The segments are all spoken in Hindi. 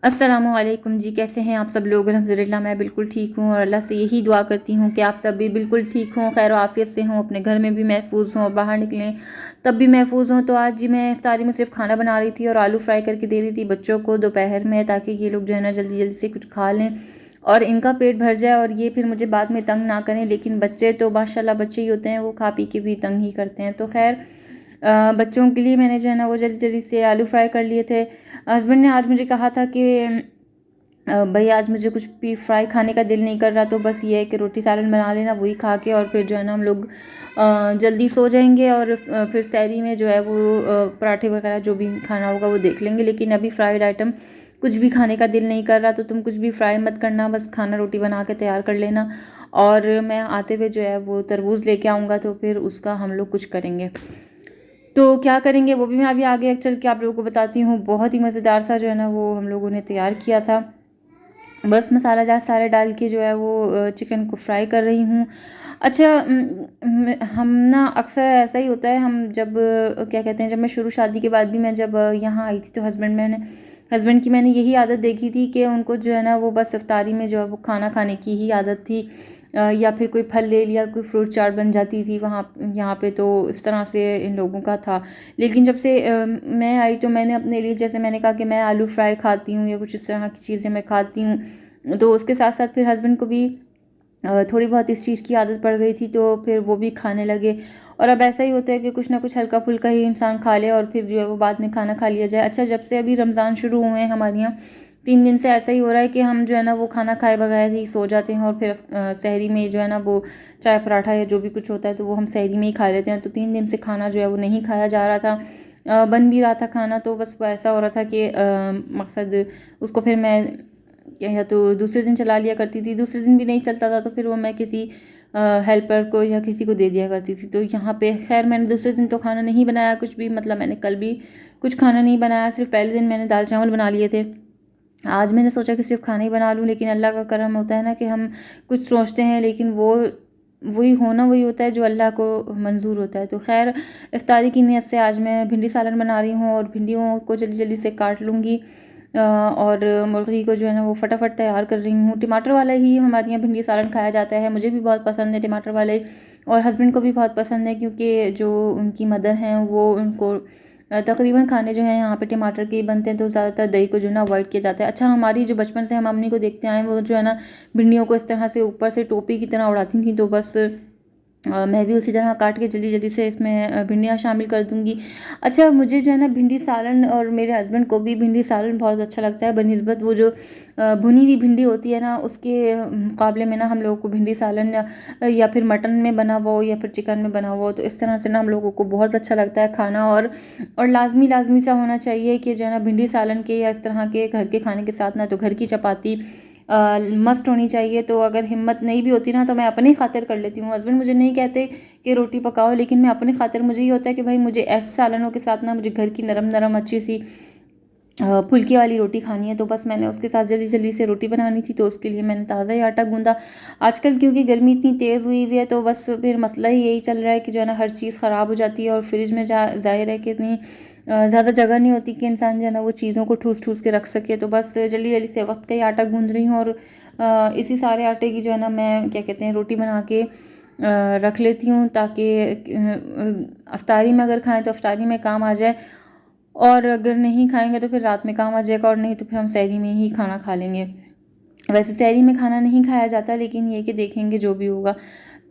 अस्सलामुअलैकुम जी, कैसे हैं आप सब लोग। अल्हम्दुलिल्लाह मैं बिल्कुल ठीक हूँ और अल्लाह से यही दुआ करती हूँ कि आप सब भी बिल्कुल ठीक हों, खैर आफियत से हों, अपने घर में भी महफूज हों और बाहर निकलें तब भी महफूज हों। तो आज जी मैं इफ्तारी में सिर्फ खाना बना रही थी और आलू फ्राई करके दे रही थी बच्चों को दोपहर में, ताकि ये लोग जो है ना जल्दी जल्दी से कुछ खा लें और इनका पेट भर जाए और ये फिर मुझे बाद में तंग ना करें। लेकिन बच्चे तो माशाल्लाह बच्चे ही होते हैं, वो खा पी के भी तंग ही करते हैं। तो खैर बच्चों के लिए मैंने जो है ना वो जल्दी जल्दी से आलू फ्राई कर लिए थे। हस्बैंड ने आज मुझे कहा था कि भाई आज मुझे कुछ भी फ्राई खाने का दिल नहीं कर रहा, तो बस ये है कि रोटी सालन बना लेना, वही खा के और फिर जो है ना हम लोग जल्दी सो जाएंगे और फिर सहरी में जो है वो पराठे वगैरह जो भी खाना होगा वो देख लेंगे। लेकिन अभी फ्राइड आइटम कुछ भी खाने का दिल नहीं कर रहा, तो तुम कुछ भी फ्राई मत करना, बस खाना रोटी बना के तैयार कर लेना और मैं आते हुए जो है वो तरबूज लेके आऊँगा, तो फिर उसका हम लोग कुछ करेंगे। तो क्या करेंगे वो भी मैं अभी आगे चल के आप लोगों को बताती हूँ। बहुत ही मज़ेदार सा जो है ना वो हम लोगों ने तैयार किया था। बस मसाला जहाँ सारे डाल के जो है वो चिकन को फ्राई कर रही हूँ। अच्छा, हम ना अक्सर ऐसा ही होता है, हम जब क्या कहते हैं, जब मैं शुरू शादी के बाद भी मैं जब यहाँ आई थी तो हस्बैंड की मैंने यही आदत देखी थी कि उनको जो है ना वो बस इफ्तारी में जो है वो खाना खाने की ही आदत थी। या फिर कोई फल ले लिया, कोई फ्रूट चाट बन जाती थी वहाँ यहाँ पे, तो इस तरह से इन लोगों का था। लेकिन जब से मैं आई तो मैंने अपने लिए, जैसे मैंने कहा कि मैं आलू फ्राई खाती हूँ या कुछ इस तरह की चीज़ें मैं खाती हूँ, तो उसके साथ साथ फिर हस्बैंड को भी थोड़ी बहुत इस चीज़ की आदत पड़ गई थी, तो फिर वो भी खाने लगे। और अब ऐसा ही होता है कि कुछ ना कुछ हल्का फुल्का ही इंसान खा ले और फिर जो है वो बाद में खाना खा लिया जाए। अच्छा, जब से अभी रमज़ान शुरू हुए हैं हमारे यहाँ 3 दिन से ऐसा ही हो रहा है कि हम जो है ना वो खाना खाए बगैर ही सो जाते हैं और फिर सहरी में जो है ना वो चाय पराठा या जो भी कुछ होता है तो वो हम सहरी में ही खा लेते हैं। तो 3 दिन से खाना जो है वो नहीं खाया जा रहा था। बन भी रहा था खाना, तो बस वो ऐसा हो रहा था कि मकसद उसको फिर मैं या तो दूसरे दिन चला लिया करती थी, दूसरे दिन भी नहीं चलता था तो फिर वो मैं किसी हेल्पर को या किसी को दे दिया करती थी। तो यहाँ पे खैर मैंने दूसरे दिन तो खाना नहीं बनाया कुछ भी, मतलब मैंने कल भी कुछ खाना नहीं बनाया, सिर्फ पहले दिन मैंने दाल चावल बना लिए थे। आज मैंने सोचा कि सिर्फ खाना ही बना लूँ, लेकिन अल्लाह का करम होता है ना कि हम कुछ सोचते हैं लेकिन वो वही होना वही होता है जो अल्लाह को मंजूर होता है। तो खैर इफ्तारी की नीयत से आज मैं भिंडी सालन बना रही हूँ और भिंडियों को जल्दी जल्दी से काट लूँगी और मुर्गी को जो है ना वो फटाफट तैयार कर रही हूँ। टमाटर वाला ही हमारे यहाँ भिंडी सालन खाया जाता है, मुझे भी बहुत पसंद है टमाटर वाले और हस्बैंड को भी बहुत पसंद है, क्योंकि जो उनकी मदर हैं वो उनको तकरीबन खाने जो हैं यहाँ पे टमाटर के ही बनते हैं, तो ज़्यादातर दही को जो है ना अवॉइड किया जाता है। अच्छा, हमारी जो बचपन से हम मम्मी को देखते आए हैं वो जो है ना भिंडियों को इस तरह से ऊपर से टोपी की तरह उड़ाती थी, तो बस मैं भी उसी तरह काट के जल्दी जल्दी से इसमें भिंडियाँ शामिल कर दूँगी। अच्छा, मुझे जो है ना भिंडी सालन और मेरे हस्बैंड को भी भिंडी सालन बहुत अच्छा लगता है बनिस्बत वो जो भुनी हुई भिंडी होती है ना उसके मुकाबले में ना हम लोगों को भिंडी सालन या फिर मटन में बना हुआ हो या फिर चिकन में बना हुआ हो, तो इस तरह से ना हम लोगों को बहुत अच्छा लगता है खाना। और लाजमी लाजमी सा होना चाहिए कि जो है ना भिंडी सालन के या इस तरह के घर के खाने के साथ ना तो घर की चपाती मस्ट होनी चाहिए। तो अगर हिम्मत नहीं भी होती ना तो मैं अपनी खातिर कर लेती हूँ। हस्बैंड मुझे नहीं कहते कि रोटी पकाओ, लेकिन मैं अपनी खातिर, मुझे ये होता है कि भाई मुझे ऐसे सालनों के साथ ना मुझे घर की नरम नरम अच्छी सी फुल्की वाली रोटी खानी है। तो बस मैंने उसके साथ जल्दी जल्दी से रोटी बनानी थी, तो उसके लिए मैंने ताज़ा ही आटा गूंदा। आजकल क्योंकि गर्मी इतनी तेज़ हुई हुई है तो बस फिर मसला ही यही चल रहा है कि जो है ना हर चीज़ ख़राब हो जाती है और फ्रिज में ज़ाहिर है कि इतनी ज़्यादा जगह नहीं होती कि इंसान जो है ना वो चीज़ों को ठूस ठूस के रख सके। तो बस जल्दी जल्दी से वक्त का ही आटा गूंद रही हूँ और इसी सारे आटे की जो है ना मैं क्या कहते हैं रोटी बना के रख लेती हूँ, ताकि अफ्तारी में अगर खाएं तो अफ्तारी में काम आ जाए और अगर नहीं खाएंगे तो फिर रात में काम आ जाएगा, और नहीं तो फिर हम सहरी में ही खाना खा लेंगे। वैसे सहरी में खाना नहीं खाया जाता, लेकिन ये कि देखेंगे जो भी होगा।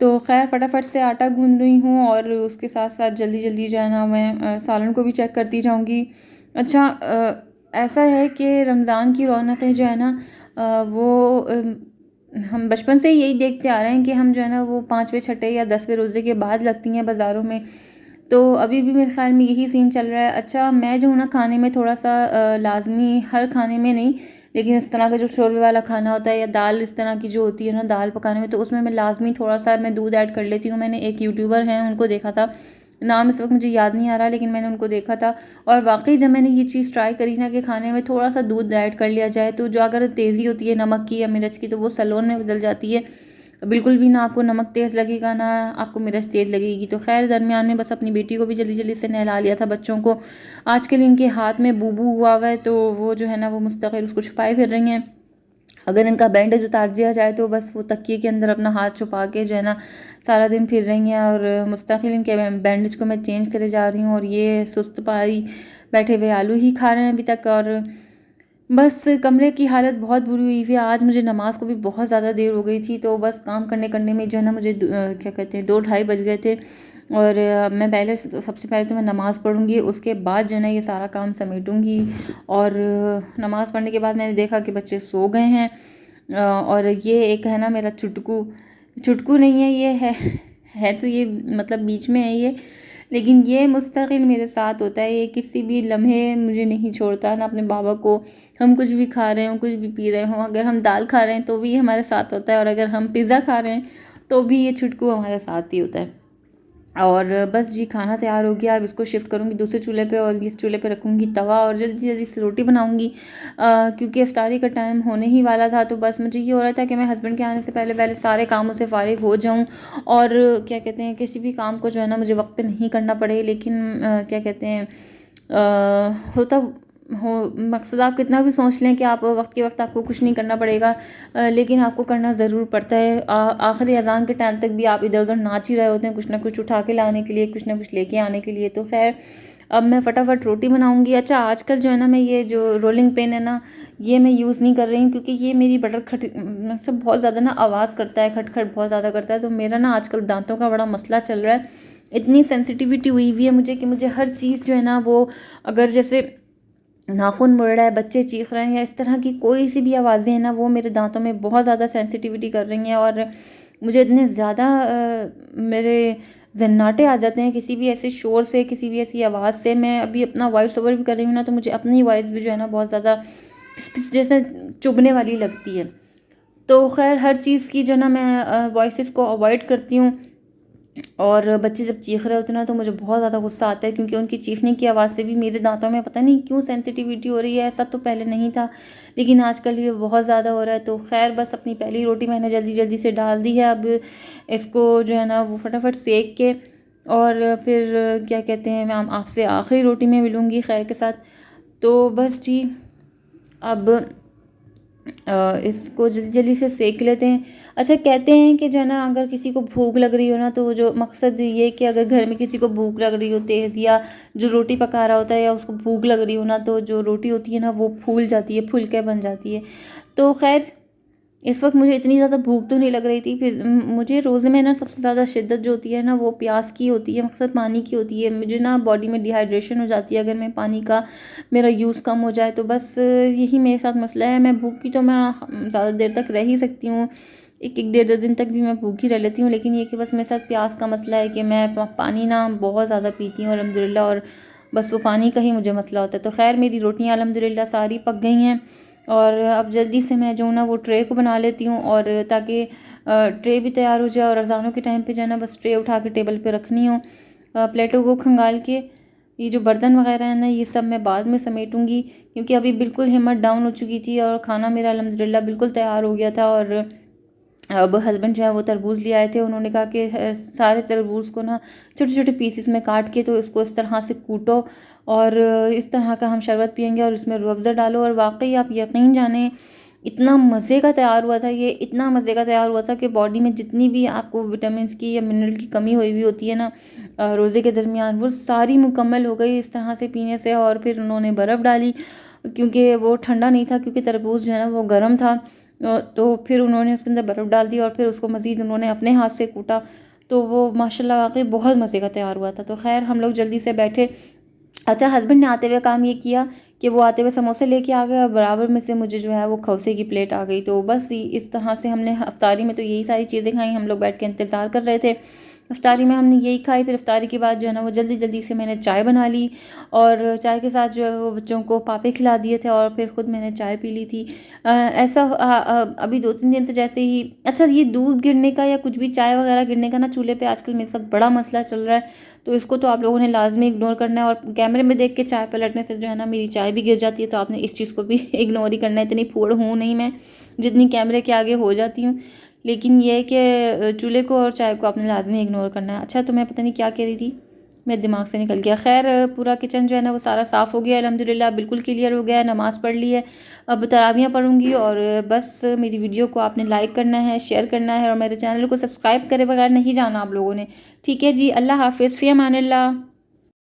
तो खैर फटाफट से आटा गूंद रही हूँ और उसके साथ साथ जल्दी जल्दी जो है ना मैं सालन को भी चेक करती जाऊँगी। अच्छा, ऐसा है कि रमज़ान की रौनकें जो है ना वो हम बचपन से ही यही देखते आ रहे हैं कि हम जो है ना वो 5वें छठे या 10वें रोज़े के बाद लगती हैं बाज़ारों में। तो अभी भी मेरे ख्याल में यही सीन चल रहा है। अच्छा, मैं जो हूँ ना खाने में थोड़ा सा लाजमी, हर खाने में नहीं, लेकिन इस तरह का जो शोरबे वाला खाना होता है या दाल इस तरह की जो होती है ना दाल पकाने में, तो उसमें मैं लाजमी थोड़ा सा मैं दूध ऐड कर लेती हूँ। मैंने एक यूट्यूबर हैं उनको देखा था, नाम इस वक्त मुझे याद नहीं आ रहा, लेकिन मैंने उनको देखा था और वाकई जब मैंने ये चीज़ ट्राई करी ना कि खाने में थोड़ा सा दूध ऐड कर लिया जाए तो जो अगर तेज़ी होती है नमक की या मिर्च की तो वो सलोन में बदल जाती है। बिल्कुल भी ना आपको नमक तेज़ लगेगा, ना आपको मिर्च तेज़ लगेगी। तो खैर दरमियान में बस अपनी बेटी को भी जल्दी जल्दी से नहला लिया था बच्चों को। आजकल इनके हाथ में बूबू हुआ है, तो वो जो है ना वो मुस्तकिल उसको छुपाए फिर रही हैं। अगर इनका बैंडेज उतार दिया जाए तो बस वो तकिए के अंदर अपना हाथ छुपा के जो है ना सारा दिन फिर रही हैं, और मुस्तकिल इनके बैंडेज को मैं चेंज करे जा रही हूँ, और ये सुस्त पाई बैठे हुए आलू ही खा रहे हैं अभी तक। और बस कमरे की हालत बहुत बुरी हुई थी। आज मुझे नमाज़ को भी बहुत ज़्यादा देर हो गई थी, तो बस काम करने करने में जो है ना मुझे क्या कहते हैं 2 ढाई बज गए थे। और मैं पहले सबसे पहले तो मैं नमाज़ पढ़ूंगी, उसके बाद जो है ना ये सारा काम समेटूंगी। और नमाज़ पढ़ने के बाद मैंने देखा कि बच्चे सो गए हैं। और ये एक है ना मेरा चुटकू, चुटकू नहीं है ये, है तो ये मतलब बीच में है ये, लेकिन ये मुस्तकिल मेरे साथ होता है। ये किसी भी लम्हे मुझे नहीं छोड़ता, ना अपने बाबा को। हम कुछ भी खा रहे हों, कुछ भी पी रहे हों, अगर हम दाल खा रहे हैं तो भी ये हमारे साथ होता है, और अगर हम पिज़्ज़ा खा रहे हैं तो भी ये छुटकू हमारे साथ ही होता है। और बस जी खाना तैयार हो गया। अब इसको शिफ्ट करूँगी दूसरे चूल्हे पे, और इस चूल्हे पे रखूँगी तवा, और जल्दी जल्दी से रोटी बनाऊँगी, क्योंकि इफ्तारी का टाइम होने ही वाला था। तो बस मुझे ये हो रहा था कि मैं हस्बैंड के आने से पहले पहले सारे कामों से फ़ारिग हो जाऊँ, और क्या कहते हैं किसी भी काम को जो है ना मुझे वक्त पे नहीं करना पड़े। लेकिन क्या कहते हैं होता हो मकसद आप कितना भी सोच लें कि आप वक्त के वक्त आपको कुछ नहीं करना पड़ेगा, लेकिन आपको करना ज़रूर पड़ता है। आखिरी अजान के टाइम तक भी आप इधर उधर नाच ही रहे होते हैं, कुछ ना कुछ उठा के लाने के लिए, कुछ ना कुछ लेके आने के लिए। तो खैर अब मैं फटाफट रोटी बनाऊंगी। अच्छा आजकल जो है ना मैं ये जो रोलिंग पिन है ना ये मैं यूज़ नहीं कर रही हूँ, क्योंकि ये मेरी बटर खट सब बहुत ज़्यादा ना आवाज़ करता है, खटखट बहुत ज़्यादा करता है। तो मेरा ना आजकल दांतों का बड़ा मसला चल रहा है। इतनी सेंसिटिविटी हुई हुई है मुझे कि मुझे हर चीज़ जो है ना वो, अगर जैसे नाखून मुड़ रहा है, बच्चे चीख रहे हैं, या इस तरह की कोई सी भी आवाज़ें हैं ना वो मेरे दांतों में बहुत ज़्यादा सेंसिटिविटी कर रही हैं। और मुझे इतने ज़्यादा मेरे जन्नाटे आ जाते हैं किसी भी ऐसे शोर से, किसी भी ऐसी आवाज़ से। मैं अभी अपना वॉइस ओवर भी कर रही हूँ ना, तो मुझे अपनी वॉइस भी जो है ना बहुत ज़्यादा पिस पिस जैसे चुभने वाली लगती है। तो खैर हर चीज़ की जो ना मैं वॉइसेस को अवॉइड करती हूँ। और बच्चे जब चीख रहे होते हैं ना तो मुझे बहुत ज़्यादा गुस्सा आता है, क्योंकि उनकी चीखने की आवाज़ से भी मेरे दांतों में पता नहीं क्यों सेंसिटिविटी हो रही है। ऐसा तो पहले नहीं था, लेकिन आजकल ये बहुत ज़्यादा हो रहा है। तो खैर बस अपनी पहली रोटी मैंने जल्दी जल्दी से डाल दी है। अब इसको जो है ना वो फटाफट सेक के, और फिर क्या कहते हैं मैं आपसे आखिरी रोटी में मिलूँगी खैर के साथ। तो बस जी अब इसको जल्दी जल्दी से सेक लेते हैं। अच्छा कहते हैं कि जो है ना अगर किसी को भूख लग रही हो ना, तो जो मकसद ये कि अगर घर में किसी को भूख लग रही हो तेज़, या जो रोटी पका रहा होता है या उसको भूख लग रही हो ना, तो जो रोटी होती है ना वो फूल जाती है, फुल के बन जाती है। तो खैर इस वक्त मुझे इतनी ज़्यादा भूख तो नहीं लग रही थी। फिर मुझे रोज़े में ना सबसे ज़्यादा शिद्दत जो होती है ना वो प्यास की होती है, मकसद पानी की होती है। मुझे ना बॉडी में डिहाइड्रेशन हो जाती है अगर मैं पानी का मेरा यूज़ कम हो जाए। तो बस यही मेरे साथ मसला है। मैं भूखी तो मैं ज़्यादा देर तक रह ही सकती हूँ, एक एक डेढ़ दो दिन तक भी मैं भूखी रह लेती हूँ, लेकिन ये कि बस मेरे साथ प्यास का मसला है कि मैं पानी ना बहुत ज़्यादा पीती हूँ अल्हम्दुलिल्लाह, और बस वो पानी का ही मुझे मसला होता है। तो खैर मेरी रोटियाँ अल्हम्दुलिल्लाह सारी पक गई हैं, और अब जल्दी से मैं जो ना वो ट्रे को बना लेती हूँ, और ताकि ट्रे भी तैयार हो जाए। और अज़ानों के टाइम पे जो है ना बस ट्रे उठा के टेबल पे रखनी हो, प्लेटों को खंगाल के। ये जो बर्तन वगैरह है ना ये सब मैं बाद में समेटूंगी, क्योंकि अभी बिल्कुल हिम्मत डाउन हो चुकी थी, और खाना मेरा अल्हम्दुलिल्लाह बिल्कुल तैयार हो गया था। और अब हस्बैंड जो है वो तरबूज ले आए थे, उन्होंने कहा कि सारे तरबूज को ना छोटे छोटे पीसेस में काट के तो इसको इस तरह से कूटो, और इस तरह का हम शरबत पियेंगे, और इसमें रूह अफ़ज़ा डालो। और वाकई आप यकीन जाने इतना मज़े का तैयार हुआ था ये, इतना मज़े का तैयार हुआ था कि बॉडी में जितनी भी आपको विटामिन की या मिनरल की कमी हुई हुई होती है ना रोज़े के दरमियान, वो सारी मुकम्मल हो गई इस तरह से पीने से। और फिर उन्होंने बर्फ़ डाली, क्योंकि वो ठंडा नहीं था, क्योंकि तरबूज जो है ना वो गर्म था। तो फिर उन्होंने उसके अंदर बर्फ़ डाल दी, और फिर उसको मज़ीद उन्होंने अपने हाथ से कूटा, तो वो माशाल्लाह वाकई बहुत मज़े का तैयार हुआ था। तो खैर हम लोग जल्दी से बैठे। अच्छा हस्बैंड ने आते हुए काम ये किया कि वो आते हुए समोसे लेके आ गए, और बराबर में से मुझे जो है वो खौसे की प्लेट आ गई। तो बस इस तरह से हमने इफ्तारी में तो यही सारी चीज़ें खाई। हम लोग बैठ के इंतज़ार कर रहे थे, इफ्तारी में हमने यही खाई। फिर इफ्तारी के बाद जो है ना वो जल्दी जल्दी से मैंने चाय बना ली, और चाय के साथ जो है वो बच्चों को पापे खिला दिए थे, और फिर ख़ुद मैंने चाय पी ली थी। ऐसा अभी 2-3 दिन से जैसे ही, अच्छा ये दूध गिरने का या कुछ भी चाय वगैरह गिरने का ना चूल्हे पे आजकल मेरे साथ बड़ा मसला चल रहा है। तो इसको तो आप लोगों ने लाजमी इग्नोर करना है, और कैमरे में देख के चाय पलटने से जो है ना मेरी चाय भी गिर जाती है। तो आपने इस चीज़ को भी इग्नोर ही करना है। इतनी फूड़ हूँ नहीं मैं जितनी कैमरे के आगे हो जाती हूँ, लेकिन ये है कि चूल्हे को और चाय को आपने लाजमी इग्नोर करना है। अच्छा, तो मैं पता नहीं क्या कह रही थी, मेरे दिमाग से निकल गया। खैर, पूरा किचन जो है ना वो सारा साफ़ हो गया अल्हम्दुलिल्लाह, बिल्कुल क्लियर हो गया है। नमाज़ पढ़ ली है, अब तरावियाँ पढ़ूंगी। और बस मेरी वीडियो को आपने लाइक करना है, शेयर करना है, और मेरे चैनल को सब्सक्राइब करे बगैर नहीं जाना आप लोगों ने। ठीक है जी, अल्लाह हाफिज़, फ़ी अमानिल्लाह।